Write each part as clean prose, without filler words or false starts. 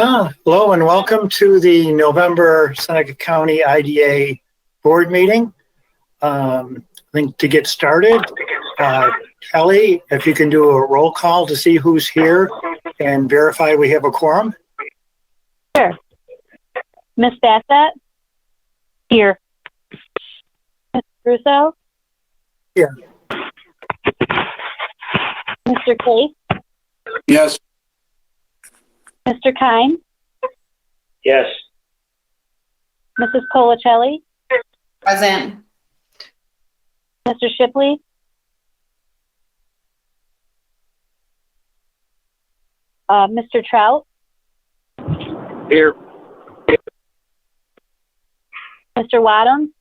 Hello and welcome to the November Seneca County IDA board meeting. I think to get started, Kelly, if you can do a roll call to see who's here and verify we have a quorum. Sure. Ms. Bassett? Here. Mr. Russo? Here. Mr. Case? Yes. Mr. Kine? Yes. Mrs. Colacelli? Present. Mr. Shipley? Mr. Trout? Here. Mr. Wadham?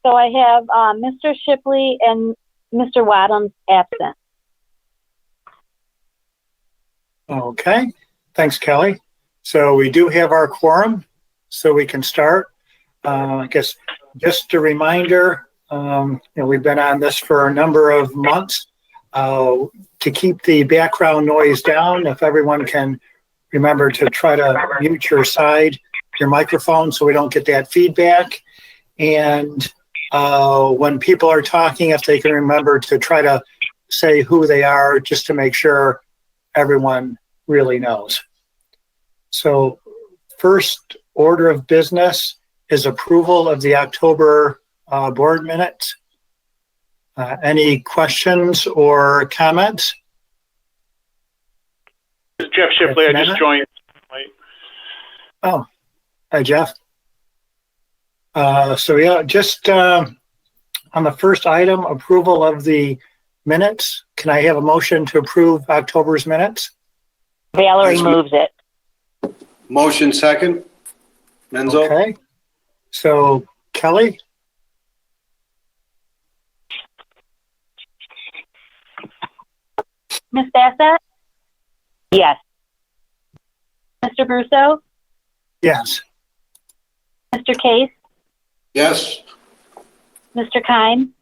So I have Mr. Shipley and Mr. Wadham absent. Okay, thanks, Kelly. So we do have our quorum, so we can start. I guess just a reminder, we've been on this for a number of months. To keep the background noise down, if everyone can remember to try to mute your microphone so we don't get that feedback. And when people are talking, if they can remember to try to say who they are just to make sure everyone really knows. So first order of business is approval of the October board minutes. Any questions or comments? Jeff Shipley, I just joined. Oh, hi, Jeff. So yeah, just on the first item, approval of the minutes. Can I have a motion to approve October's minutes? Valerie moves it. Motion second. Menzo. Okay. So Kelly? Ms. Bassett? Yes. Mr. Brusso? Yes. Mr. Case? Yes. Mr. Kine?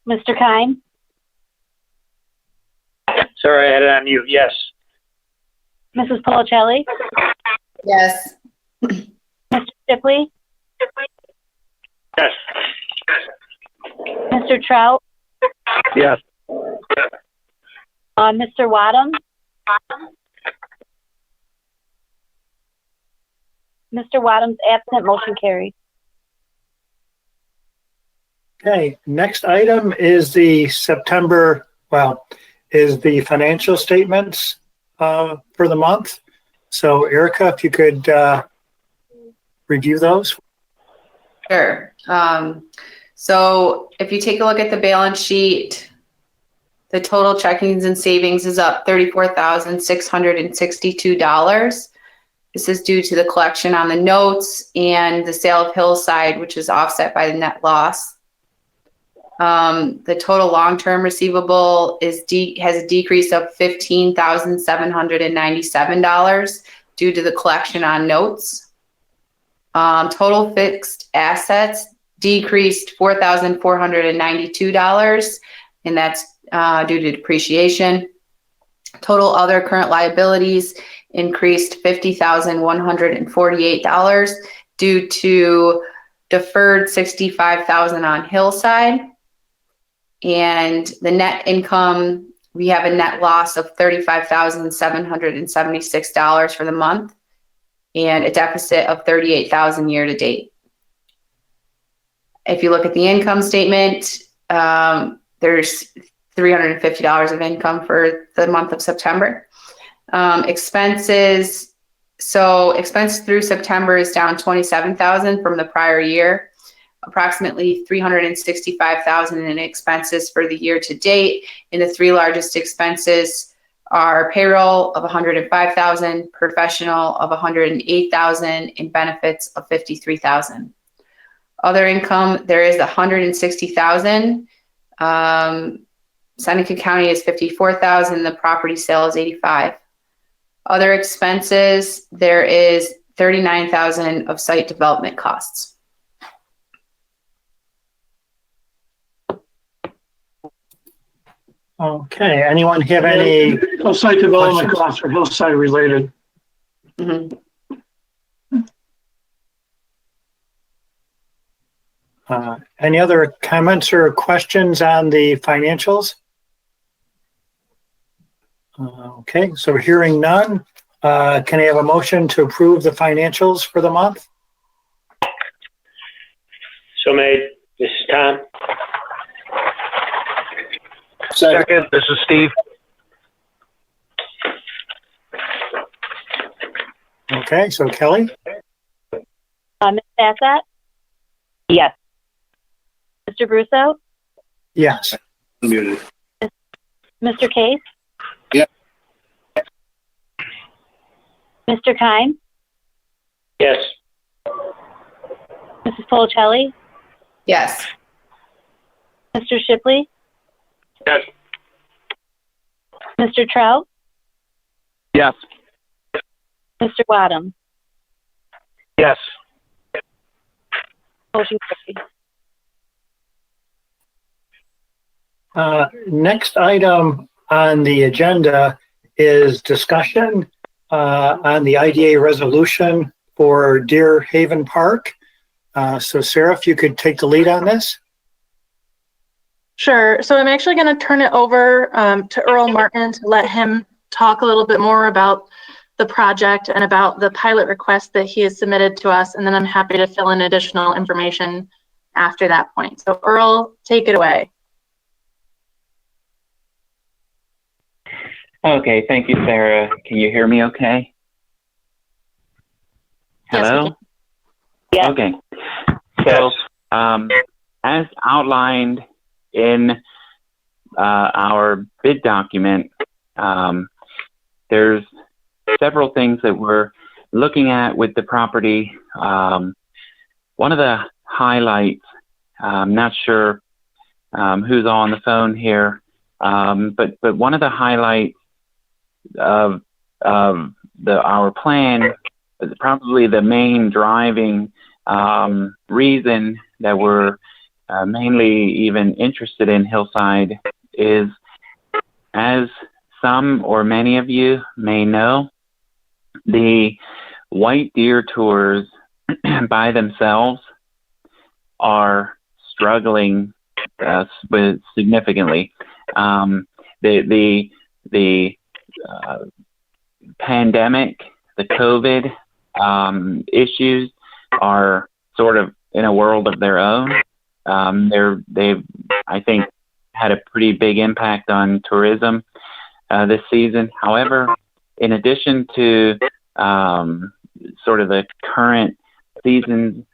Mr. Kine? Sorry, I had it on mute. Yes. Mrs. Colacelli? Yes. Mr. Shipley? Yes. Mr. Trout? Yes. Mr. Wadham? Mr. Wadham's absent, motion carried. Okay, next item is the financial statements for the month. So Erica, if you could review those. Sure. So if you take a look at the balance sheet, the total checkings and savings is up $34,662. This is due to the collection on the notes and the sale of Hillside, which is offset by the net loss. The total long-term receivable has a decrease of $15,797 due to the collection on notes. Total fixed assets decreased $4,492, and that's due to depreciation. Total other current liabilities increased $50,148 due to deferred $65,000 on Hillside. And the net income, we have a net loss of $35,776 for the month and a deficit of $38,000 year to date. If you look at the income statement, there's $350 of income for the month of September. Expenses through September is down $27,000 from the prior year. Approximately $365,000 in expenses for the year to date. And the three largest expenses are payroll of $105,000, professional of $108,000, and benefits of $53,000. Other income, there is $160,000. Seneca County is $54,000. The property sale is $85,000. Other expenses, there is $39,000 of site development costs. Okay, anyone have any? Hillside development questions? costs are hillside related. Mhm. Any other comments or questions on the financials? Okay, so hearing none, can I have a motion to approve the financials for the month? So made. This is Tom. Second. This is Steve. Okay, so Kelly? Ms. Bassett? Yes. Mr. Brusso? Yes. Muted. Mr. Case? Yeah. Mr. Kime? Yes. Mrs. Policelli? Yes. Mr. Shipley? Yes. Mr. Trout? Yes. Mr. Wadham? Yes. Motion carried. Next item on the agenda is discussion on the IDA resolution for Deer Haven Park. So Sarah, if you could take the lead on this. Sure. So I'm actually going to turn it over to Earl Martin to let him talk a little bit more about the project and about the pilot request that he has submitted to us. And then I'm happy to fill in additional information after that point. So Earl, take it away. Okay, thank you, Sarah. Can you hear me okay? Hello? Yes. Okay. So, as outlined in our bid document, there's several things that we're looking at with the property. One of the highlights, I'm not sure who's on the phone here, but one of the highlights of our plan, probably the main driving reason that we're mainly even interested in Hillside is, as some or many of you may know, the white deer tours by themselves are struggling with significantly. The pandemic, the COVID issues are sort of in a world of their own. They've, I think, had a pretty big impact on tourism this season. However, in addition to sort of the current season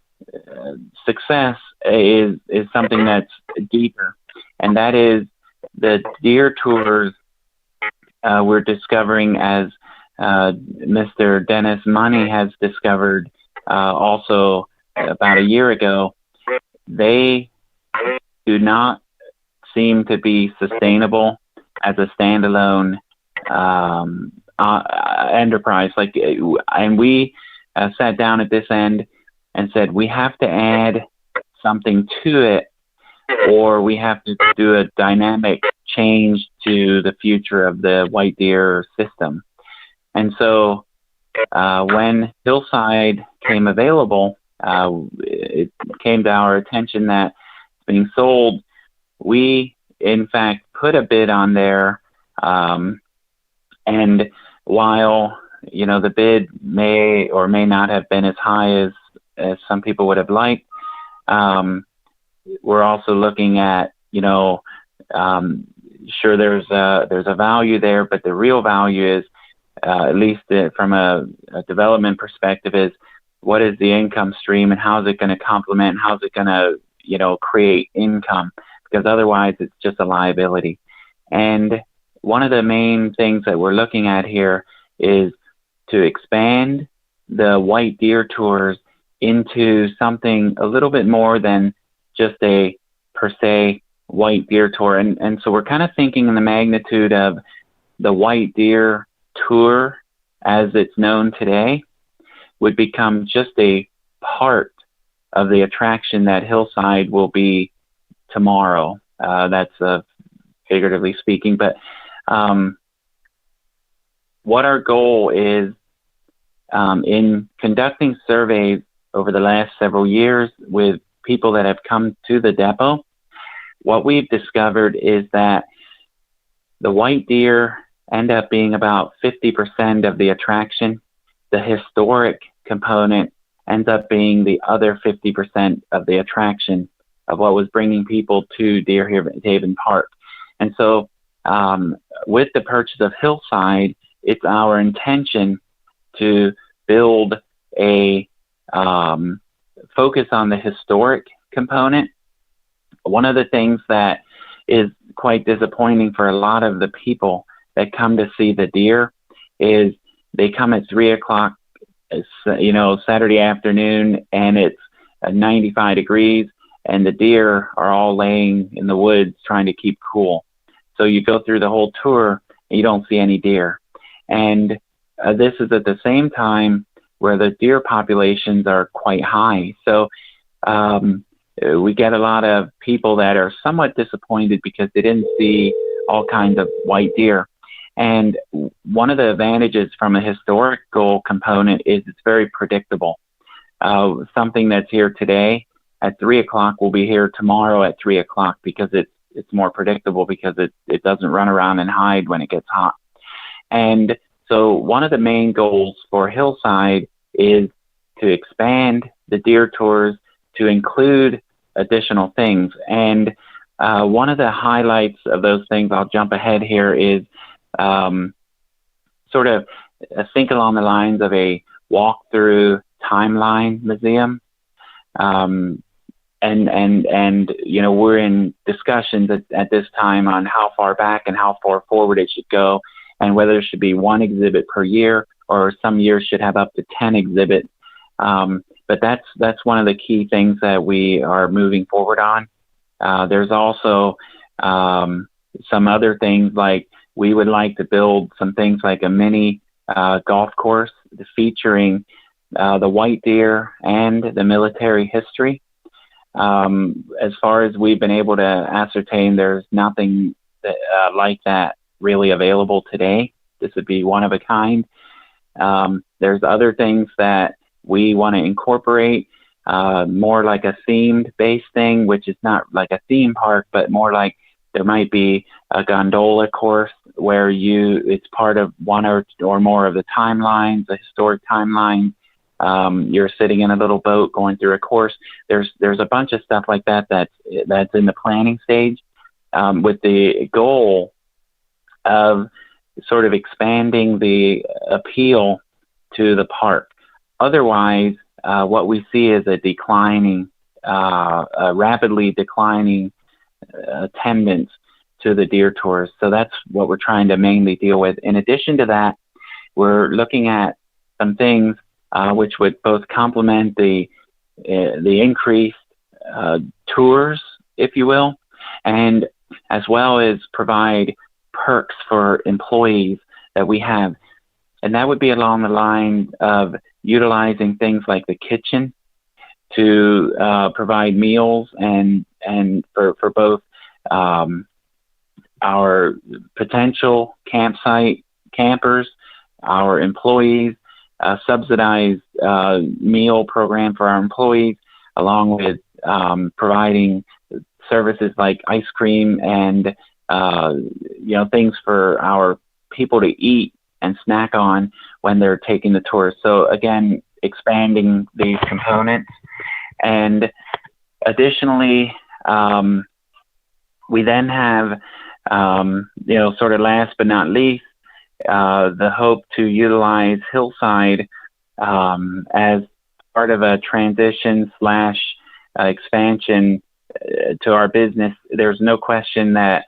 success is something that's deeper, and that is the deer tours we're discovering, as Mr. Dennis Money has discovered also about a year ago. They do not seem to be sustainable as a standalone enterprise. And we sat down at this end and said, we have to add something to it, or we have to do a dynamic change to the future of the white deer system. And so when Hillside came available, it came to our attention that it's being sold. We, in fact, put a bid on there. And while, the bid may or may not have been as high as some people would have liked, we're also looking at, sure, there's a value there, but the real value is, at least from a development perspective, is what is the income stream and how is it going to complement, how is it going to, create income, because otherwise it's just a liability. And one of the main things that we're looking at here is to expand the white deer tours into something a little bit more than just a per se white deer tour. And so we're kind of thinking in the magnitude of the white deer tour as it's known today would become just a part of the attraction that Hillside will be tomorrow. That's figuratively speaking. But what our goal is in conducting surveys over the last several years with people that have come to the depot, what we've discovered is that the white deer end up being about 50% of the attraction. The historic component ends up being the other 50% of the attraction of what was bringing people to Deer Haven Park. And so with the purchase of Hillside, it's our intention to build a focus on the historic component. One of the things that is quite disappointing for a lot of the people that come to see the deer is they come at 3 o'clock, Saturday afternoon, and it's 95 degrees, and the deer are all laying in the woods trying to keep cool. So you go through the whole tour and you don't see any deer. And this is at the same time where the deer populations are quite high. So we get a lot of people that are somewhat disappointed because they didn't see all kinds of white deer. And one of the advantages from a historical component is it's very predictable. Something that's here today at 3 o'clock will be here tomorrow at 3 o'clock because it's more predictable, because it doesn't run around and hide when it gets hot. And so one of the main goals for Hillside is to expand the deer tours to include additional things. And one of the highlights of those things, I'll jump ahead here, is sort of think along the lines of a walk-through timeline museum. And we're in discussions at this time on how far back and how far forward it should go, and whether there should be one exhibit per year, or some years should have up to 10 exhibits. But that's one of the key things that we are moving forward on. There's also some other things, like we would like to build some things like a mini golf course featuring the white deer and the military history. As far as we've been able to ascertain, there's nothing like that really available today. This would be one of a kind. There's other things that we want to incorporate, more like a themed based thing, which is not like a theme park, but more like there might be a gondola course where it's part of one or more of the timelines, the historic timeline. You're sitting in a little boat going through a course. There's a bunch of stuff like that that's in the planning stage, with the goal of sort of expanding the appeal to the park. Otherwise, what we see is a rapidly declining attendance to the deer tours. So that's what we're trying to mainly deal with. In addition to that, we're looking at some things which would both complement the increased tours, if you will, and as well as provide perks for employees that we have. And that would be along the line of utilizing things like the kitchen to provide meals and for both our potential campsite campers, our employees, a subsidized meal program for our employees, along with providing services like ice cream and things for our people to eat and snack on when they're taking the tours. So again, expanding these components. And additionally, we then have, sort of last but not least, the hope to utilize Hillside as part of a transition / expansion to our business. There's no question that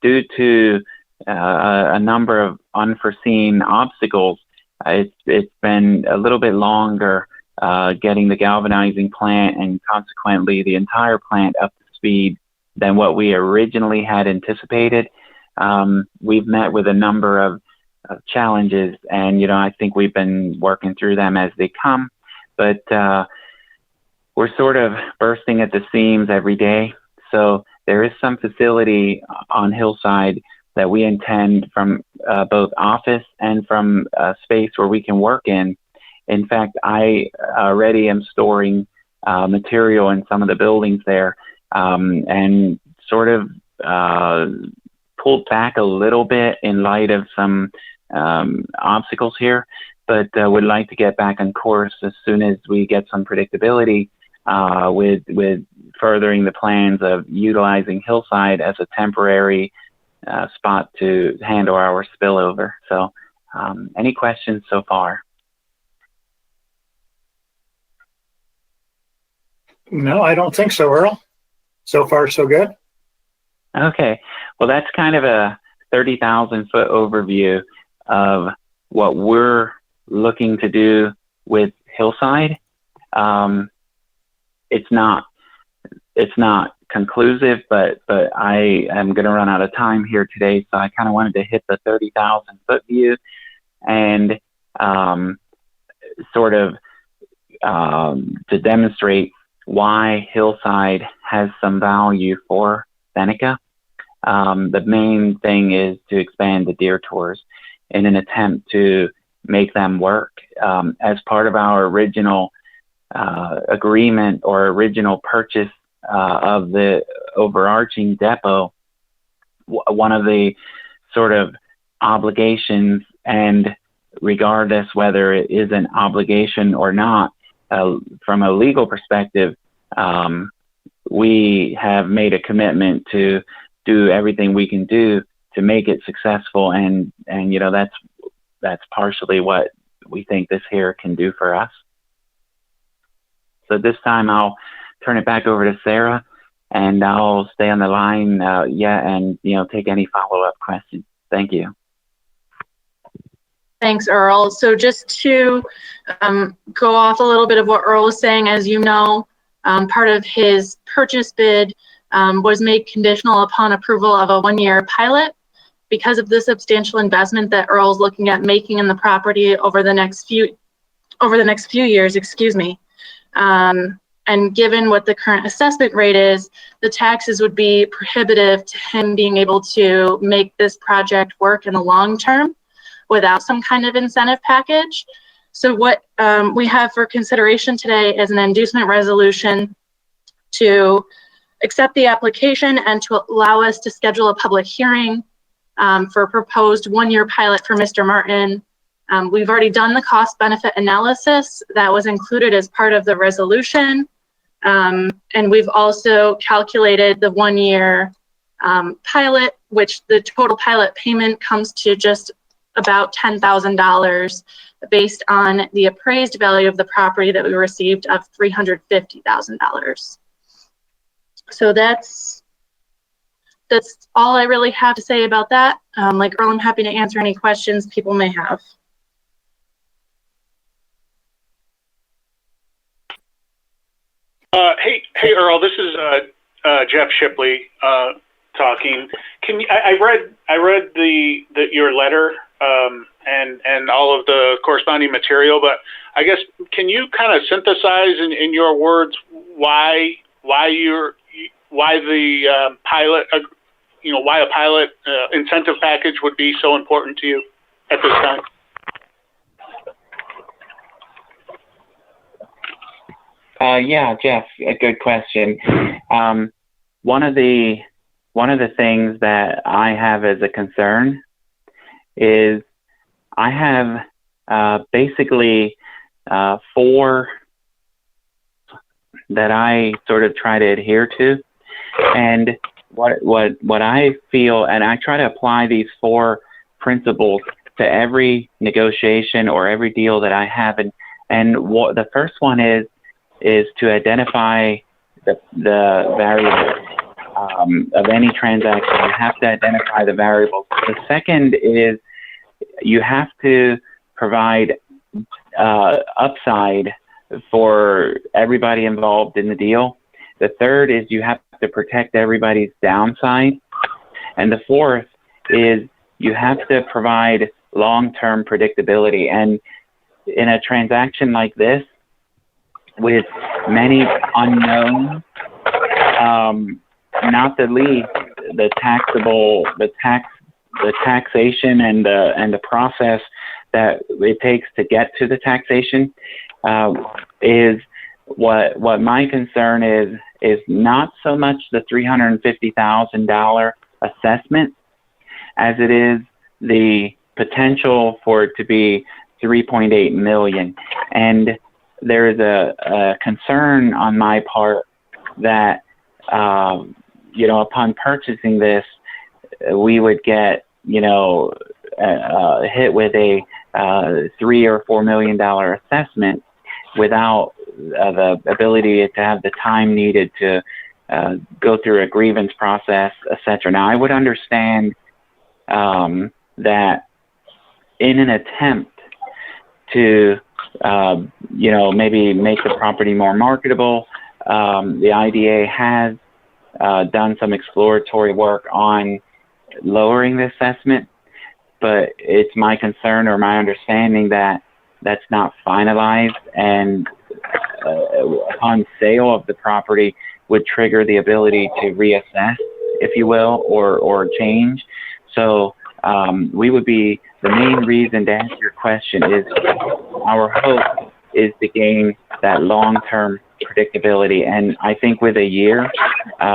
due to a number of unforeseen obstacles, it's been a little bit longer getting the galvanizing plant and consequently the entire plant up to speed than what we originally had anticipated. We've met with a number of challenges, and I think we've been working through them as they come, but we're sort of bursting at the seams every day. So there is some facility on Hillside that we intend from both office and from a space where we can work in. In fact, I already am storing material in some of the buildings there, and sort of pulled back a little bit in light of some obstacles here, but would like to get back on course as soon as we get some predictability with furthering the plans of utilizing Hillside as a temporary spot to handle our spillover. So any questions so far? No, I don't think so, Earl. So far, so good. Okay, well, that's kind of a 30,000 foot overview of what we're looking to do with Hillside. It's not conclusive, but I am going to run out of time here today, so I kind of wanted to hit the 30,000 foot view and sort of to demonstrate why Hillside has some value for Seneca. The main thing is to expand the deer tours in an attempt to make them work. As part of our original agreement or original purchase of the overarching depot, one of the sort of obligations, and regardless whether it is an obligation or not, from a legal perspective, we have made a commitment to do everything we can do to make it successful, and you know, that's partially what we think this here can do for us. So this time I'll turn it back over to Sarah, and I'll stay on the line, and take any follow-up questions. Thank you. Thanks, Earl. So just to go off a little bit of what Earl was saying, as you know, part of his purchase bid was made conditional upon approval of a 1-year pilot. Because of the substantial investment that Earl's looking at making in the property over the next few years, and given what the current assessment rate is, the taxes would be prohibitive to him being able to make this project work in the long term without some kind of incentive package. So what we have for consideration today is an inducement resolution to accept the application and to allow us to schedule a public hearing for a proposed 1-year pilot for Mr. Martin. We've already done the cost benefit analysis that was included as part of the resolution. And we've also calculated the 1-year pilot, which the total pilot payment comes to just about $10,000 based on the appraised value of the property that we received of $350,000. So that's all I really have to say about that. Like Earl, I'm happy to answer any questions people may have. Hey, Earl. This is Jeff Shipley talking. I read your letter and all of the corresponding material, but I guess can you kind of synthesize in your words why the pilot, why a pilot incentive package would be so important to you at this time? Yeah, Jeff, a good question. One of the things that I have as a concern is I have basically 4 that I sort of try to adhere to, and what I feel, and I try to apply these 4 principles to every negotiation or every deal that I have, and what the first one is to identify the variables of any transaction. You have to identify the variables. The second is you have to provide upside for everybody involved in the deal. The third is you have to protect everybody's downside. And the fourth is you have to provide long-term predictability. And in a transaction like this, with many unknowns, not the least, the taxation and the process that it takes to get to the taxation is what my concern is not so much the $350,000 assessment as it is the potential for it to be 3.8 million. And there's a concern on my part that, upon purchasing this, we would get, hit with a $3 or $4 million assessment without the ability to have the time needed to go through a grievance process, etc. Now, I would understand that in an attempt to, maybe make the property more marketable, the IDA has done some exploratory work on lowering the assessment, but it's my concern or my understanding that that's not finalized, and upon sale of the property would trigger the ability to reassess, if you will, or change. So we would be, the main reason to answer your question is our hope is to gain that long-term predictability. And I think with a year,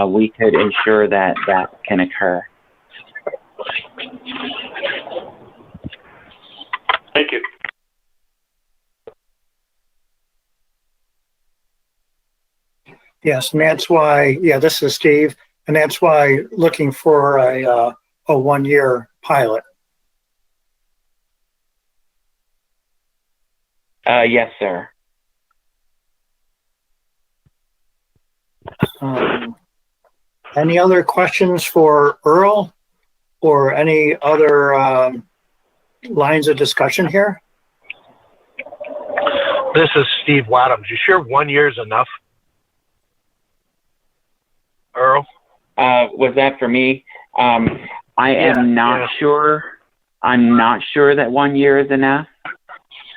we could ensure that that can occur. Thank you. Yes, and that's why, this is Steve, and that's why looking for a 1-year pilot. Yes, sir. Any other questions for Earl or any other lines of discussion here? This is Steve Wadhams. You sure 1 year is enough? Earl? Was that for me? I am not sure. I'm not sure that 1 year is enough.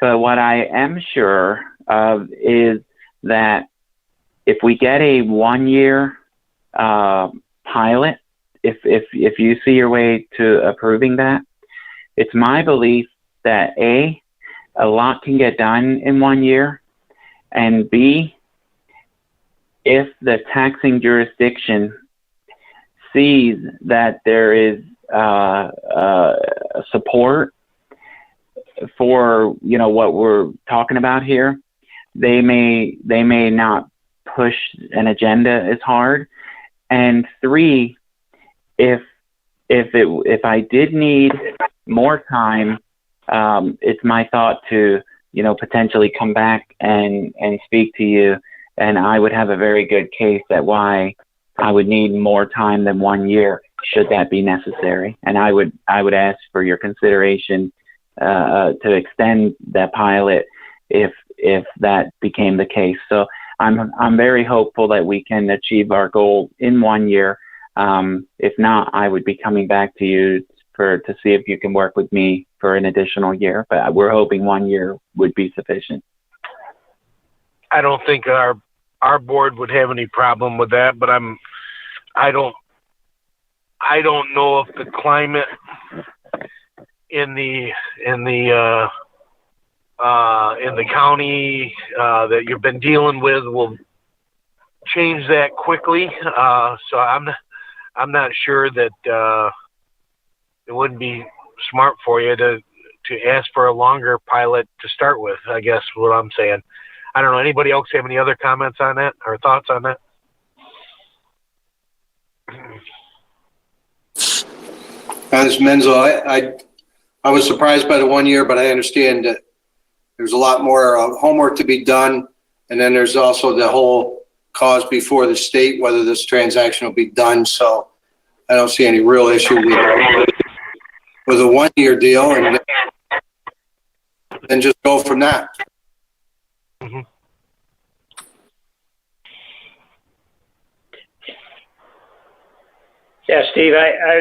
But what I am sure of is that if we get a 1 year pilot, if you see your way to approving that, it's my belief that A, a lot can get done in 1 year, and B, if the taxing jurisdiction sees that there is support for what we're talking about here, they may not push an agenda as hard. And 3, if I did need more time, it's my thought to potentially come back and speak to you, and I would have a very good case that why I would need more time than 1 year should that be necessary. And I would ask for your consideration to extend that pilot if that became the case. So I'm very hopeful that we can achieve our goal in 1 year. If not, I would be coming back to you to see if you can work with me for an additional year. But we're hoping 1 year would be sufficient. I don't think our board would have any problem with that, but I don't know if the climate in the county that you've been dealing with will change that quickly. So I'm not sure that it wouldn't be smart for you to ask for a longer pilot to start with, I guess what I'm saying. I don't know. Anybody else have any other comments on that or thoughts on that? As Menzel, I was surprised by the 1 year, but I understand that there's a lot more homework to be done. And then there's also the whole cause before the state, whether this transaction will be done. So I don't see any real issue with a 1 year deal, and then just go from that. Mm-hmm. Yeah, Steve,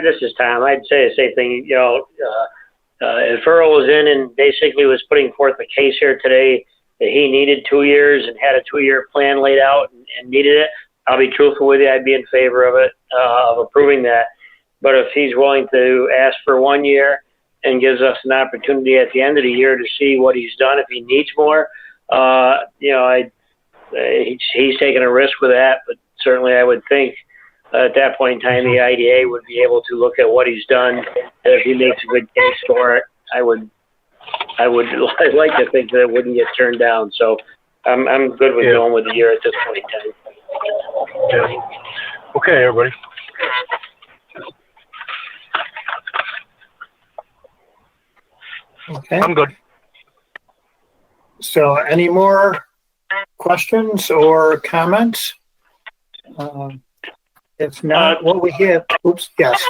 this is Tom. I'd say the same thing. If Earl was in and basically was putting forth a case here today that he needed 2 years and had a 2 year plan laid out and needed it, I'll be truthful with you. I'd be in favor of it. of approving that. But if he's willing to ask for 1 year and gives us an opportunity at the end of the year to see what he's done, if he needs more, he's taking a risk with that. But certainly I would think at that point in time, the IDA would be able to look at what he's done. And if he makes a good case for it, I'd like to think that it wouldn't get turned down. So I'm good with going with the year at this point in time. Yeah. Okay, everybody. Okay. I'm good. So any more questions or comments? If not, what we have, yes.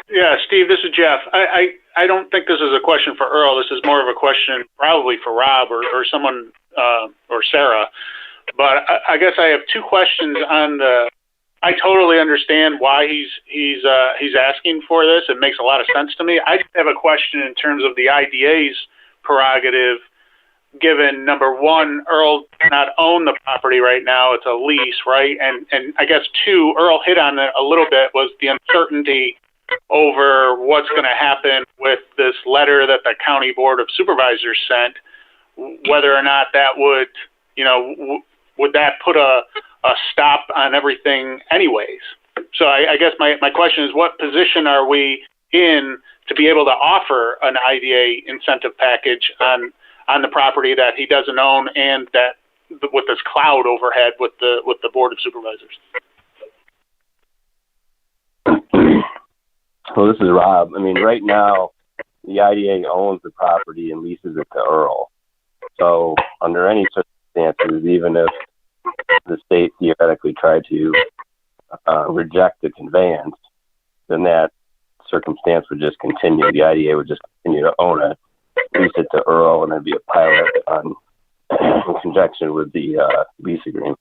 Yeah, Steve, this is Jeff. I don't think this is a question for Earl. This is more of a question probably for Rob or someone, or Sarah. But I guess I have two questions on I totally understand why he's asking for this. It makes a lot of sense to me. I just have a question in terms of the IDA's prerogative, given, number one, Earl does not own the property right now. It's a lease, right? And I guess two, Earl hit on it a little bit, was the uncertainty over what's going to happen with this letter that the County Board of Supervisors sent, whether or not that would, would that put a stop on everything anyways? So I guess my question is, what position are we in to be able to offer an IDA incentive package on the property that he doesn't own, and that with this cloud overhead with the Board of Supervisors? Well, this is Rob. I mean, right now, the IDA owns the property and leases it to Earl. So under any circumstances, even if the state theoretically tried to reject the conveyance, then that circumstance would just continue. The IDA would just continue to own it, lease it to Earl, and there'd be a pilot in conjunction with the lease agreement.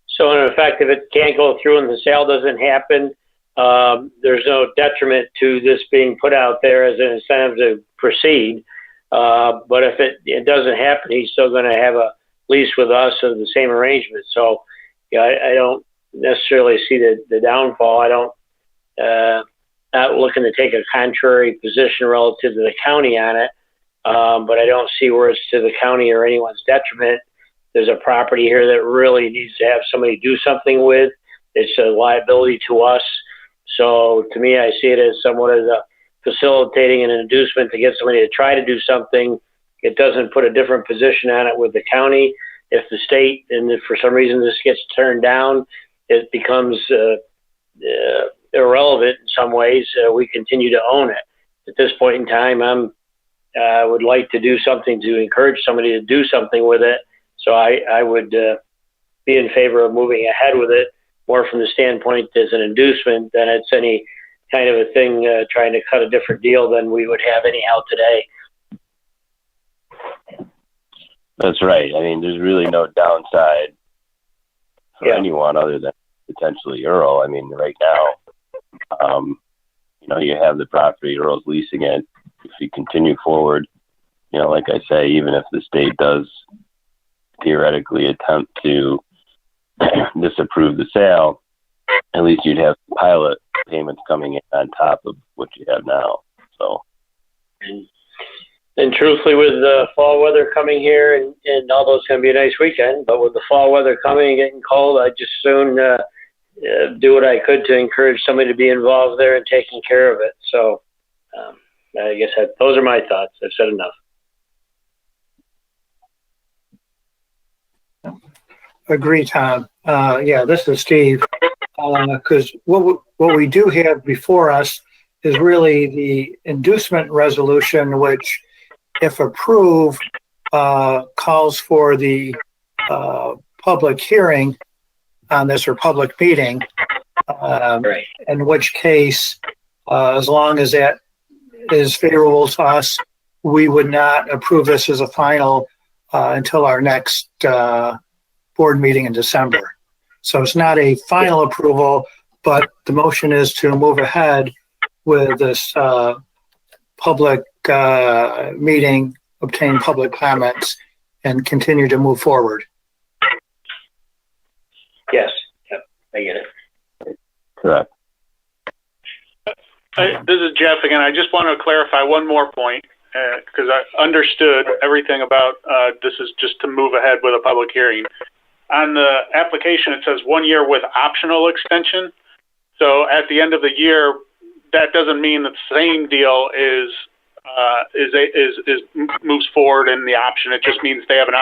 So in effect, if it can't go through and the sale doesn't happen, there's no detriment to this being put out there as an incentive to proceed. But if it doesn't happen, he's still going to have a lease with us of the same arrangement. So I don't necessarily see the downfall. I don't, not looking to take a contrary position relative to the county on it. But I don't see where it's to the county or anyone's detriment. There's a property here that really needs to have somebody do something with. It's a liability to us. So to me, I see it as somewhat as a facilitating and an inducement to get somebody to try to do something. It doesn't put a different position on it with the county. If the state, and if for some reason this gets turned down, it becomes irrelevant in some ways. We continue to own it. At this point in time, I would like to do something to encourage somebody to do something with it. So I would be in favor of moving ahead with it, more from the standpoint as an inducement than it's any kind of a thing trying to cut a different deal than we would have anyhow today. That's right. I mean, there's really no downside for anyone other than potentially Earl. I mean, right now, you have the property, Earl's leasing it. If you continue forward, like I say, even if the state does theoretically attempt to disapprove the sale, at least you'd have pilot payments coming in on top of what you have now. So, and truthfully, with the fall weather coming here, and although it's going to be a nice weekend, but with the fall weather coming and getting cold, I'd just soon do what I could to encourage somebody to be involved there and taking care of it. So I guess those are my thoughts. I've said enough. Agree, Tom. This is Steve. Because what we do have before us is really the inducement resolution, which, if approved, calls for the public hearing on this, or public meeting. Right. In which case, as long as that is favorable to us, we would not approve this as a final until our next board meeting in December. So it's not a final approval, but the motion is to move ahead with this public meeting, obtain public comments, and continue to move forward. I get it. Correct. This is Jeff again. I just want to clarify one more point because I understood everything about this is just to move ahead with a public hearing. On the application, it says 1 year with optional extension. So at the end of the year, that doesn't mean that the same deal moves forward in the option. It just means we have an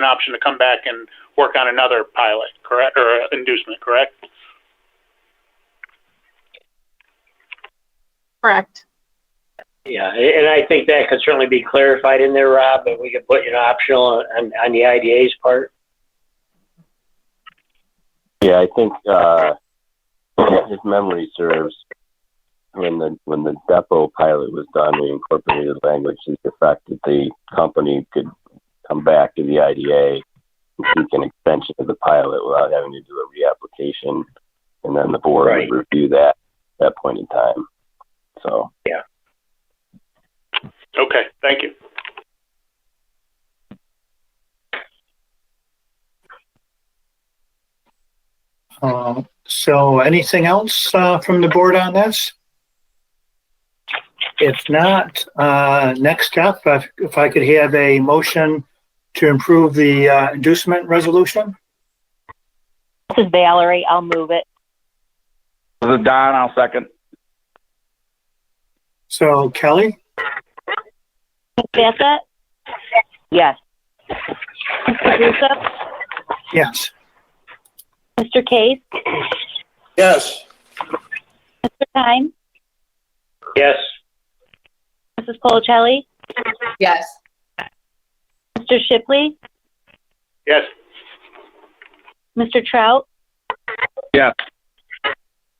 option to come back and work on another pilot, correct, or inducement, correct? Correct. Yeah, and I think that could certainly be clarified in there, Rob, but we could put, optional on the IDA's part. Yeah, I think if memory serves, when the depot pilot was done, we incorporated language to the effect that the company could come back to the IDA and seek an extension of the pilot without having to do a reapplication, and then the board would review that at that point in time. So yeah. Okay, thank you. So anything else from the board on this? If not, next up, if I could have a motion to improve the inducement resolution. This is Valerie. I'll move it. This is Don. I'll second. So Kelly? Bassett? Yes. Mr. Russo? Yes. Mr. Case? Yes. Mr. Kine? Yes. Mrs. Policelli? Yes. Mr. Shipley? Yes. Mr. Trout? Yes.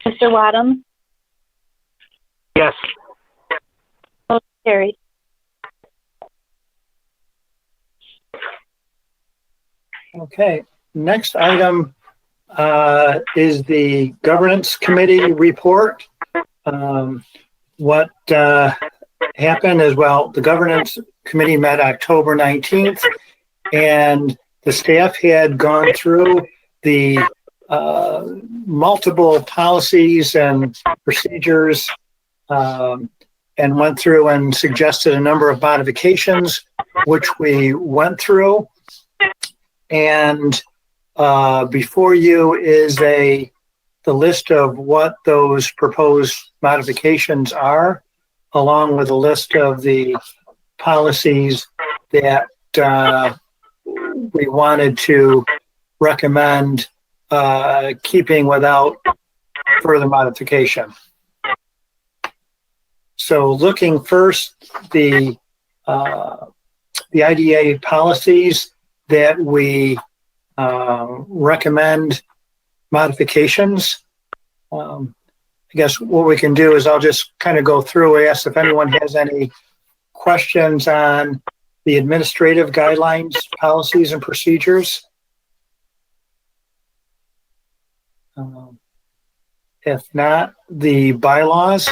Mr. Wadham? Yes. Motion carried. Okay, next item is the governance committee report. What happened is, well, the governance committee met October 19th, and the staff had gone through the multiple policies and procedures and went through and suggested a number of modifications, which we went through. And before you is the list of what those proposed modifications are, along with a list of the policies that we wanted to recommend keeping without further modification. So looking first, the IDA policies that we recommend modifications. I guess what we can do is I'll just kind of go through, ask if anyone has any questions on the administrative guidelines, policies, and procedures. If not, the bylaws,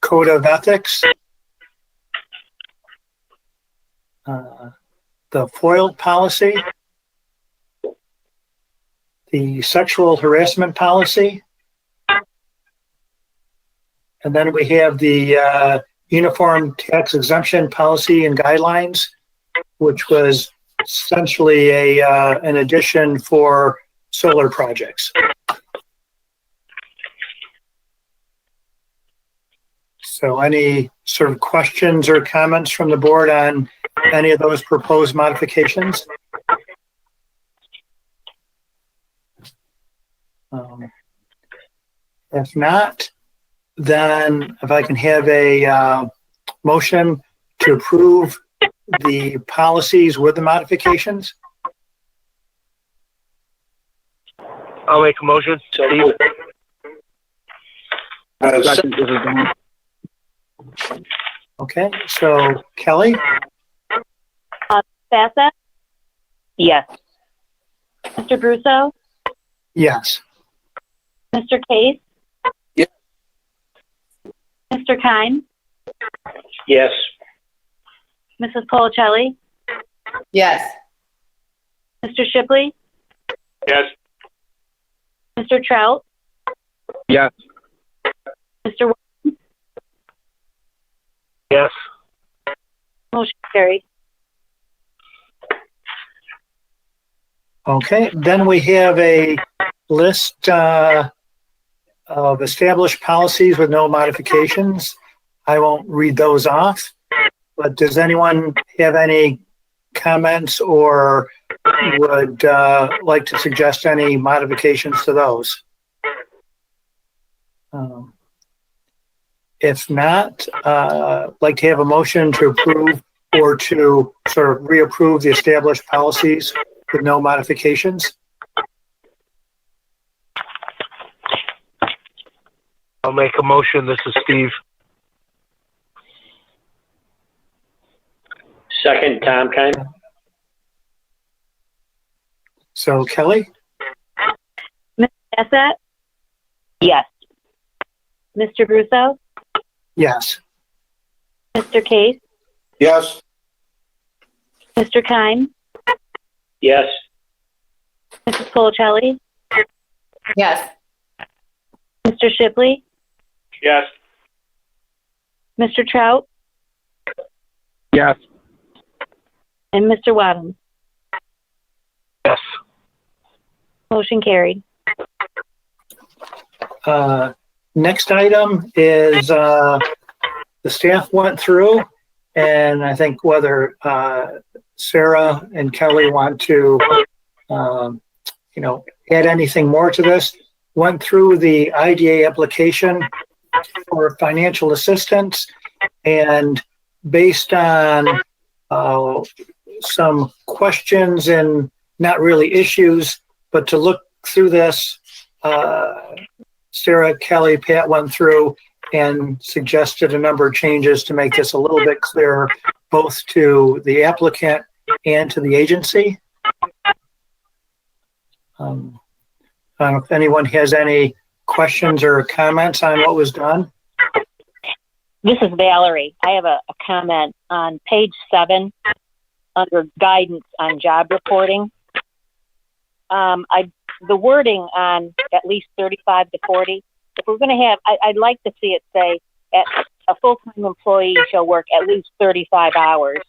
code of ethics, the FOIL policy, the sexual harassment policy, and then we have the uniform tax exemption policy and guidelines, which was essentially an addition for solar projects. So any sort of questions or comments from the board on any of those proposed modifications? If not, then if I can have a motion to approve the policies with the modifications. I'll make a motion. Steve. Second. This is Don. Okay, so Kelly? Bassett? Yes. Mr. Brusso? Yes. Mr. Case? Yes. Mr. Kine? Yes. Mrs. Policelli? Yes. Mr. Shipley, Yes. Mr. Trout, Yes. Mr. Yes. Motion carried. Okay, then we have a list of established policies with no modifications. I won't read those off, but does anyone have any comments or would like to suggest any modifications to those? If not, I'd like to have a motion to approve or to sort of reapprove the established policies with no modifications. I'll make a motion. This is Steve. Second, Tom Kine. So Kelly? Ms. Bassett, Yes. Mr. Russo, Yes. Mr. Case, Yes. Mr. Kine, Yes. Mrs. Policelli, Yes. Mr. Shipley, Yes. Mr. Trout, Yes. and Mr. Wadham. Yes. Motion carried. Next item is the staff went through, and I think whether Sarah and Kelly want to, add anything more to this, went through the IDA application for financial assistance, and based on some questions and not really issues, but to look through this, Sarah, Kelly, Pat went through and suggested a number of changes to make this a little bit clearer, both to the applicant and to the agency. I don't know if anyone has any questions or comments on what was done. This is Valerie. I have a comment on page 7 under guidance on job reporting. The wording on at least 35 to 40, if we're going to have, I'd like to see it say a full-time employee shall work at least 35 hours,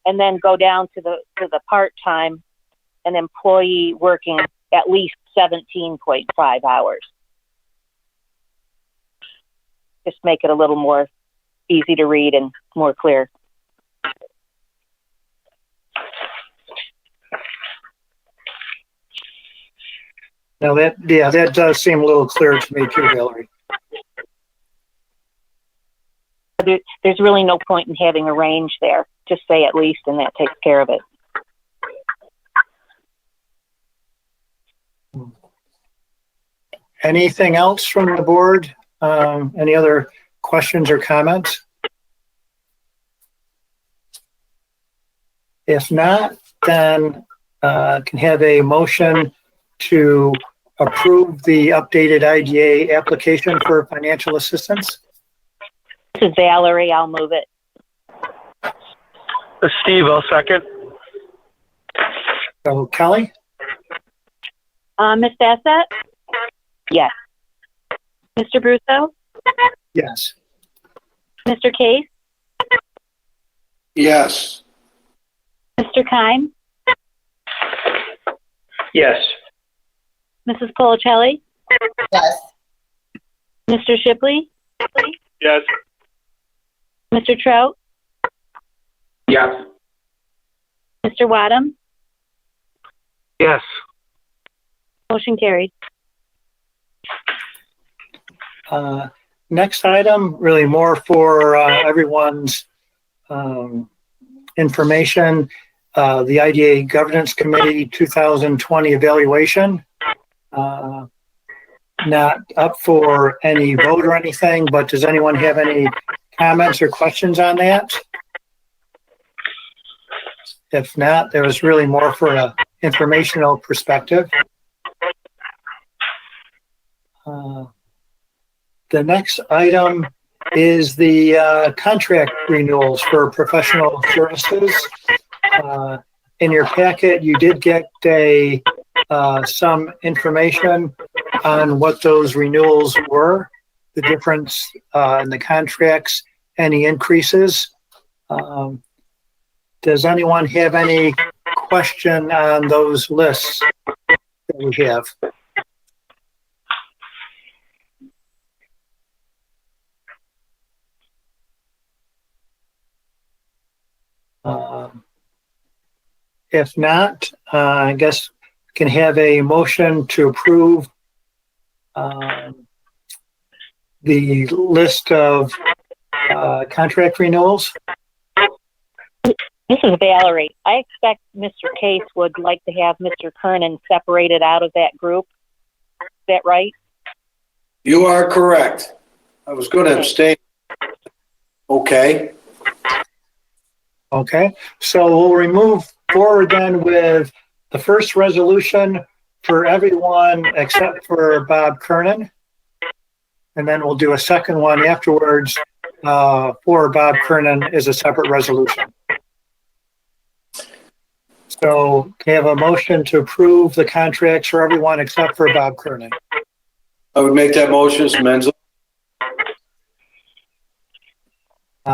and then go down to the part-time, an employee working at least 17.5 hours. Just make it a little more easy to read and more clear. Now that does seem a little clearer to me too, Valerie. There's really no point in having a range there. Just say at least, and that takes care of it. Anything else from the board? Any other questions or comments? If not, then can have a motion to approve the updated IDA application for financial assistance. This is Valerie. I'll move it. Steve, I'll second. So Kelly? Ms. Bassett, Yes. Mr. Russo, Yes. Mr. Case, Yes. Mr. Kine, Yes. Mrs. Policelli, Yes. Mr. Shipley, Yes. Mr. Trout, Yes. Mr. Wadham. Yes. Motion carried. Next item, really more for everyone's information, the IDA Governance Committee 2020 evaluation. Not up for any vote or anything, but does anyone have any comments or questions on that? If not, there was really more for an informational perspective. The next item is the contract renewals for professional services. in your packet, you did get some information on what those renewals were, the difference in the contracts, any increases. Does anyone have any question on those lists that we have? If not, I guess we can have a motion to approve the list of contract renewals. This is Valerie. I expect Mr. Case would like to have Mr. Kernan separated out of that group. Is that right? You are correct. I was going to abstain. Okay. Okay, so we'll remove forward then with the first resolution for everyone except for Bob Kernan. And then we'll do a second one afterwards for Bob Kernan as a separate resolution. So can I have a motion to approve the contracts for everyone except for Bob Kernan? I would make that motion, Mr. Menzel.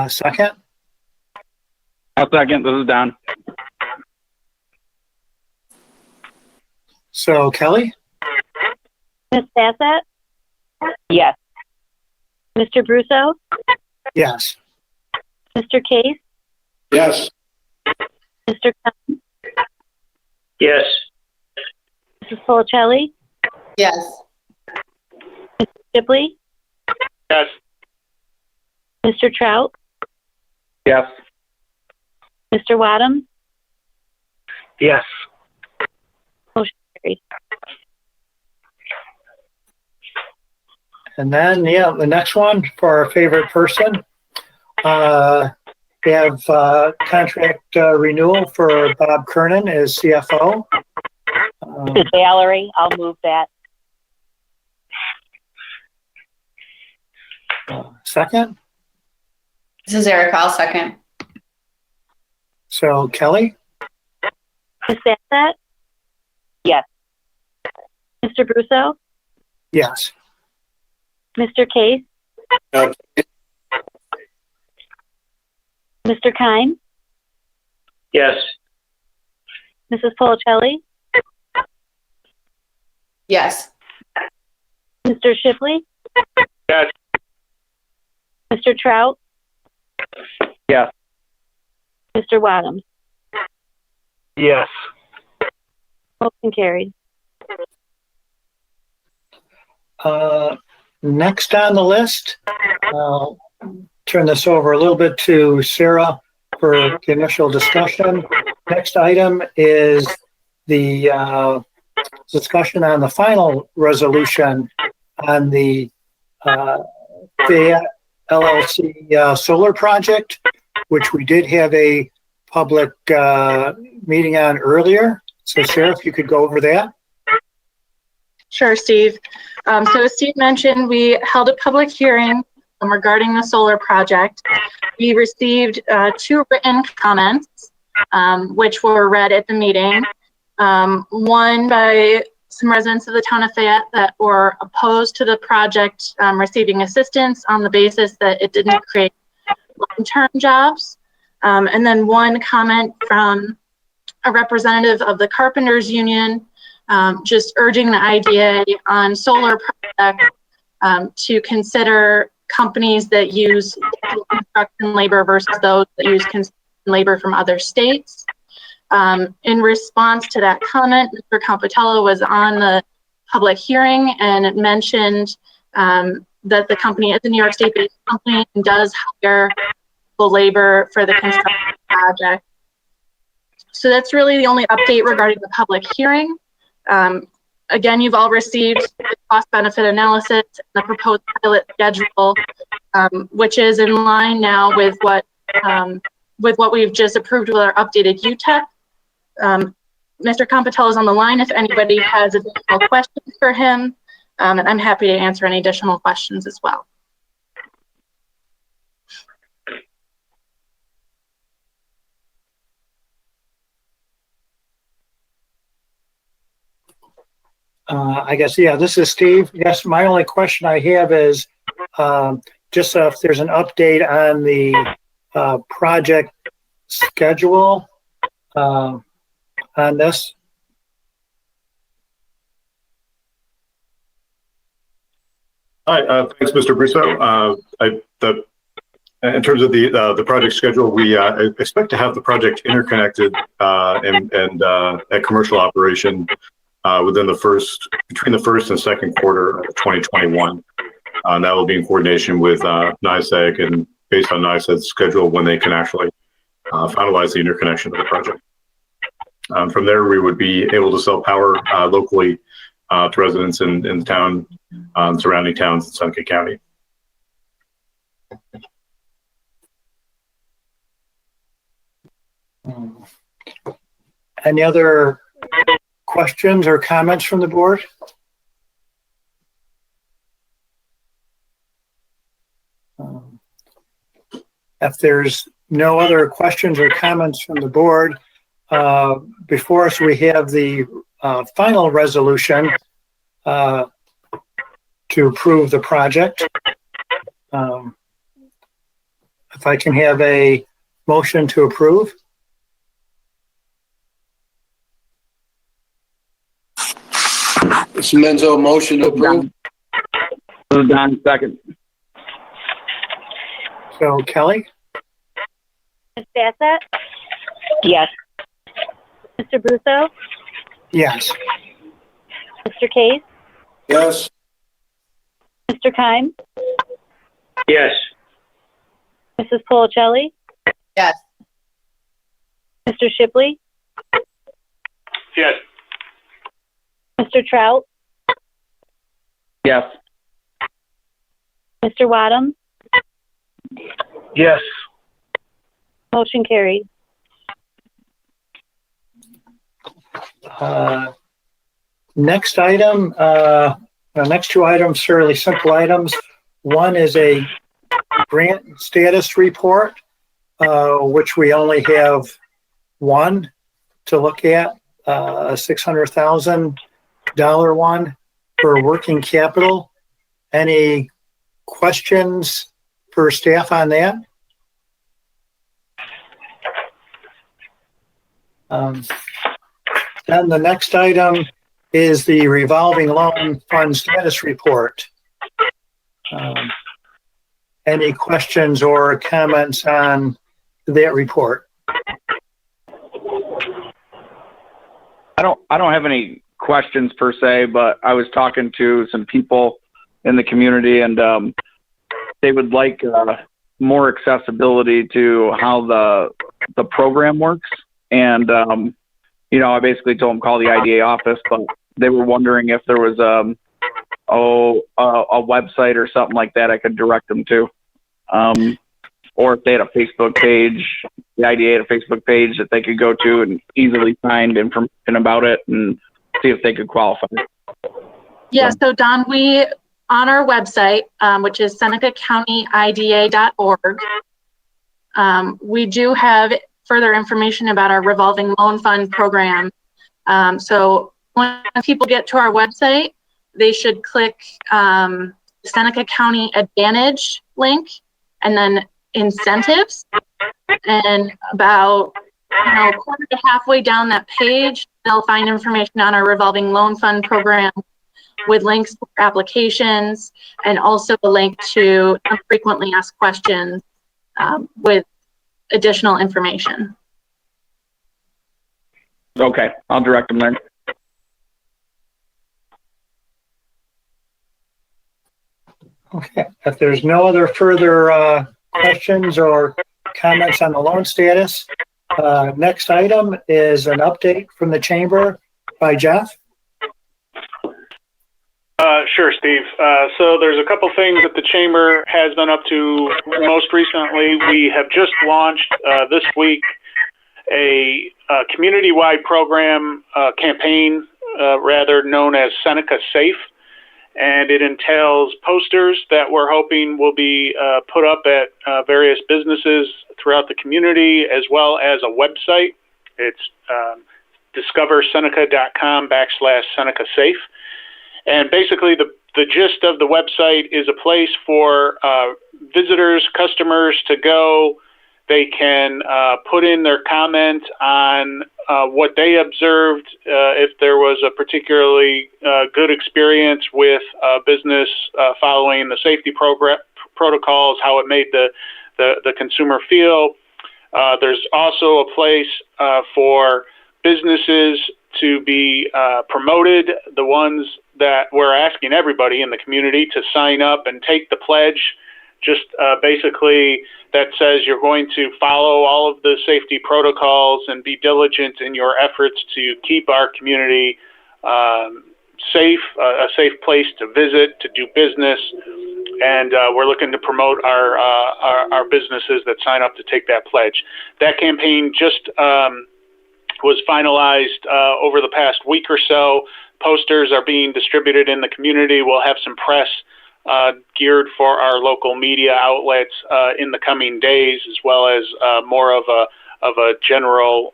Second? I'll second. This is Don. So Kelly? Ms. Bassett? Yes. Mr. Brusso? Yes. Mr. Case? Yes. Mr. Khan? Yes. Mrs. Policelli? Yes. Mr. Shipley? Yes. Mr. Trout? Yes. Mr. Wadham? Yes. Motion carried. And then, yeah, the next one for our favorite person. We have contract renewal for Bob Kernan as CFO. This is Valerie. I'll move that. Second? This is Erica. I'll second. So Kelly? Ms. Bassett? Yes. Mr. Brusso? Yes. Mr. Case? No. Mr. Kine? Yes. Mrs. Policelli? Yes. Mr. Shipley? Yes. Mr. Trout? Yes. Mr. Wadham? Yes. Motion carried. Next on the list, I'll turn this over a little bit to Sarah for the initial discussion. Next item is the discussion on the final resolution on the Fayette LLC solar project, which we did have a public meeting on earlier. So Sarah, if you could go over that. Sure, Steve. So as Steve mentioned, we held a public hearing regarding the solar project. We received 2 written comments, which were read at the meeting. One by some residents of the town of Fayette that were opposed to the project receiving assistance on the basis that it didn't create long-term jobs. And then one comment from a representative of the Carpenters Union just urging the IDA on solar projects to consider companies that use construction labor versus those that use construction labor from other states. In response to that comment, Mr. Campitello was on the public hearing and mentioned that the company is a New York State-based company and does hire the labor for the construction project. So that's really the only update regarding the public hearing. Again, you've all received the cost-benefit analysis and the proposed pilot schedule, which is in line now with what we've just approved with our updated UTEP. Mr. Campitello is on the line if anybody has additional questions for him, and I'm happy to answer any additional questions as well. I guess, yeah, this is Steve. Yes, my only question I have is just if there's an update on the project schedule on this. Hi, thanks, Mr. Brusso. In terms of the project schedule, we expect to have the project interconnected and at commercial operation between the first and second quarter of 2021. And that will be in coordination with NISEG and based on NISEG's schedule when they can actually finalize the interconnection of the project. From there, we would be able to sell power locally to residents in the town, surrounding towns in Seneca County. Any other questions or comments from the board? If there's no other questions or comments from the board, before us we have the final resolution to approve the project. If I can have a motion to approve. Mr. Menzo, motion to approve. Don, second. So Kelly? Ms. Bassett? Yes. Mr. Brusso? Yes. Mr. Case? Yes. Mr. Keim? Yes. Mrs. Colacelli? Yes. Mr. Shipley? Yes. Mr. Trout? Yes. Mr. Wadham? Yes. Motion carried. Next item, next two items, fairly simple items. One is a grant status report, which we only have one to look at, a $600,000 one for working capital. Any questions for staff on that? Then the next item is the revolving loan fund status report. Any questions or comments on that report? I don't have any questions per se, but I was talking to some people in the community and they would like more accessibility to how the program works. And, I basically told them call the IDA office, but they were wondering if there was a website or something like that I could direct them to. Or if they had a Facebook page, the IDA had a Facebook page that they could go to and easily find information about it and see if they could qualify. Yeah, so Don, we, on our website, which is senecacountyida.org, we do have further information about our revolving loan fund program. So when people get to our website, they should click Seneca County Advantage link and then incentives. And about quarter to halfway down that page, they'll find information on our revolving loan fund program with links for applications and also a link to frequently asked questions with additional information. Okay, I'll direct them there. Okay, if there's no other further questions or comments on the loan status, next item is an update from the chamber by Jeff. Sure, Steve. So there's a couple things that the chamber has been up to. Most recently, we have just launched this week a community-wide program campaign, rather known as Seneca Safe. And it entails posters that we're hoping will be put up at various businesses throughout the community, as well as a website. It's discoverseneca.com/Seneca Safe. And basically, the gist of the website is a place for visitors, customers to go. They can put in their comment on what they observed, if there was a particularly good experience with business following the safety protocols, how it made the consumer feel. There's also a place for businesses to be promoted, the ones that we're asking everybody in the community to sign up and take the pledge. Just basically that says you're going to follow all of the safety protocols and be diligent in your efforts to keep our community safe, a safe place to visit, to do business. And we're looking to promote our businesses that sign up to take that pledge. That campaign just was finalized over the past week or so. Posters are being distributed in the community. We'll have some press geared for our local media outlets in the coming days, as well as more of a general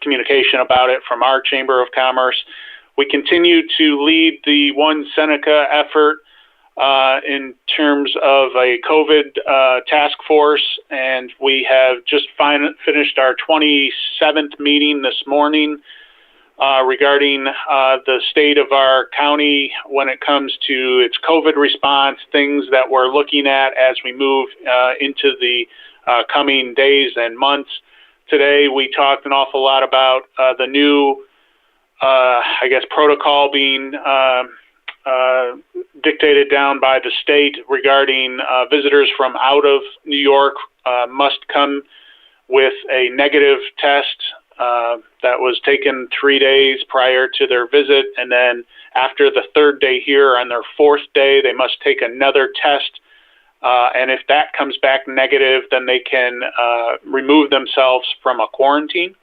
communication about it from our Chamber of Commerce. We continue to lead the One Seneca effort in terms of a COVID task force, and we have just finished our 27th meeting this morning regarding the state of our county when it comes to its COVID response, things that we're looking at as we move into the coming days and months. Today, we talked an awful lot about the new, protocol being dictated down by the state regarding visitors from out of New York must come with a negative test that was taken 3 days prior to their visit, and then after the third day here, on their fourth day, they must take another test, and if that comes back negative, then they can remove themselves from a quarantine.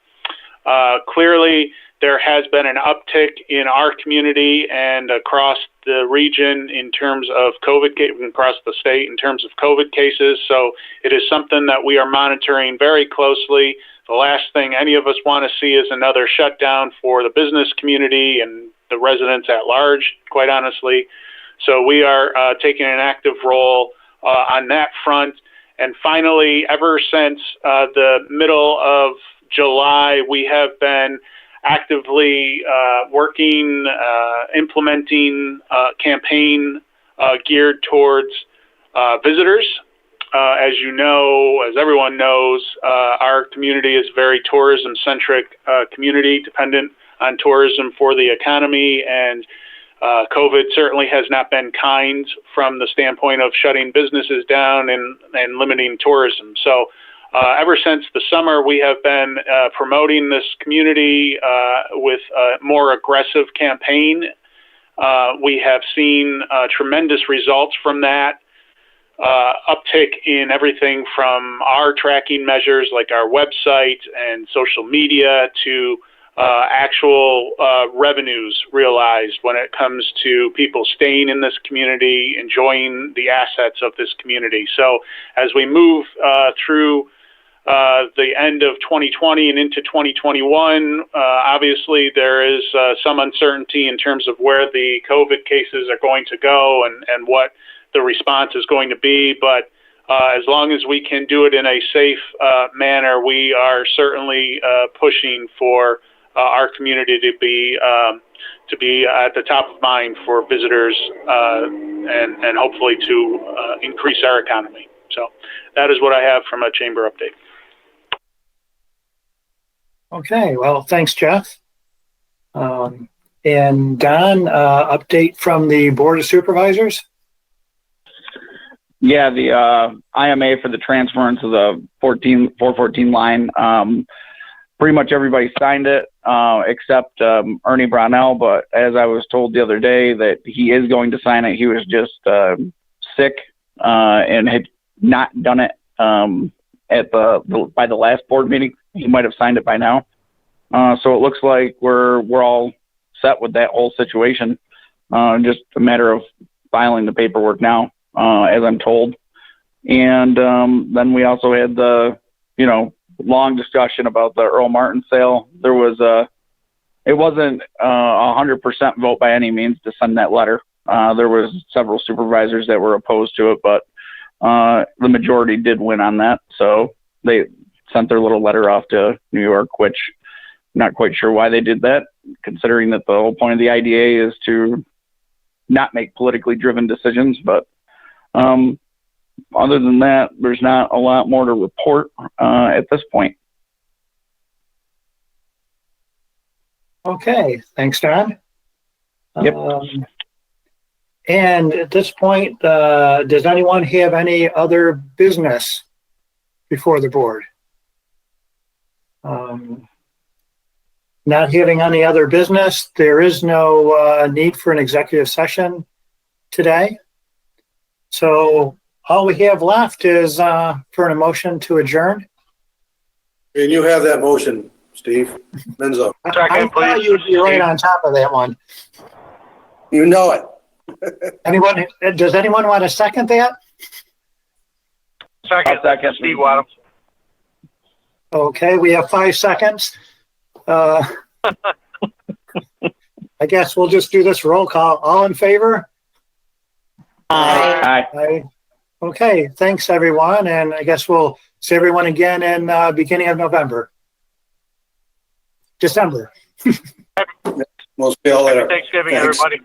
Clearly, there has been an uptick in our community and across the region in terms of COVID, across the state in terms of COVID cases, so it is something that we are monitoring very closely. The last thing any of us want to see is another shutdown for the business community and the residents at large, quite honestly. So we are taking an active role on that front. And finally, ever since the middle of July, we have been actively working, implementing a campaign geared towards visitors. As you know, as everyone knows, our community is a very tourism-centric community, dependent on tourism for the economy, and COVID certainly has not been kind from the standpoint of shutting businesses down and limiting tourism. So ever since the summer, we have been promoting this community with a more aggressive campaign. We have seen tremendous results from that. Uptick in everything from our tracking measures like our website and social media to actual revenues realized when it comes to people staying in this community, enjoying the assets of this community. So as we move through the end of 2020 and into 2021, obviously there is some uncertainty in terms of where the COVID cases are going to go and what the response is going to be, but as long as we can do it in a safe manner, we are certainly pushing for our community to be at the top of mind for visitors and hopefully to increase our economy. So that is what I have from a chamber update. Okay, well, thanks, Jeff. And Don, update from the Board of Supervisors? Yeah, the IMA for the transference of the 414 line, pretty much everybody signed it except Ernie Brownell, but as I was told the other day that he is going to sign it, he was just sick and had not done it at by the last board meeting. He might have signed it by now. So it looks like we're all set with that whole situation. Just a matter of filing the paperwork now. As I'm told. And then we also had the, long discussion about the Earl Martin sale. There was it wasn't 100% vote by any means to send that letter. There was several supervisors that were opposed to it, but the majority did win on that. So they sent their little letter off to New York, which I'm not quite sure why they did that, considering that the whole point of the IDA is to not make politically driven decisions. But other than that, there's not a lot more to report at this point. Okay, thanks, Don. Yep. And at this point, does anyone have any other business before the board? Not having any other business, there is no need for an executive session today. So all we have left is for an motion to adjourn. And you have that motion, Steve Menzo. I thought you'd be right on top of that one. You know it. Does anyone want to second that? Second, Steve Wadham. Okay, we have 5 seconds. I guess we'll just do this roll call. All in favor? Aye. Aye. Okay, thanks everyone. And I guess we'll see everyone again in beginning of December. We'll see you all later. Happy Thanksgiving, Thanks. everybody.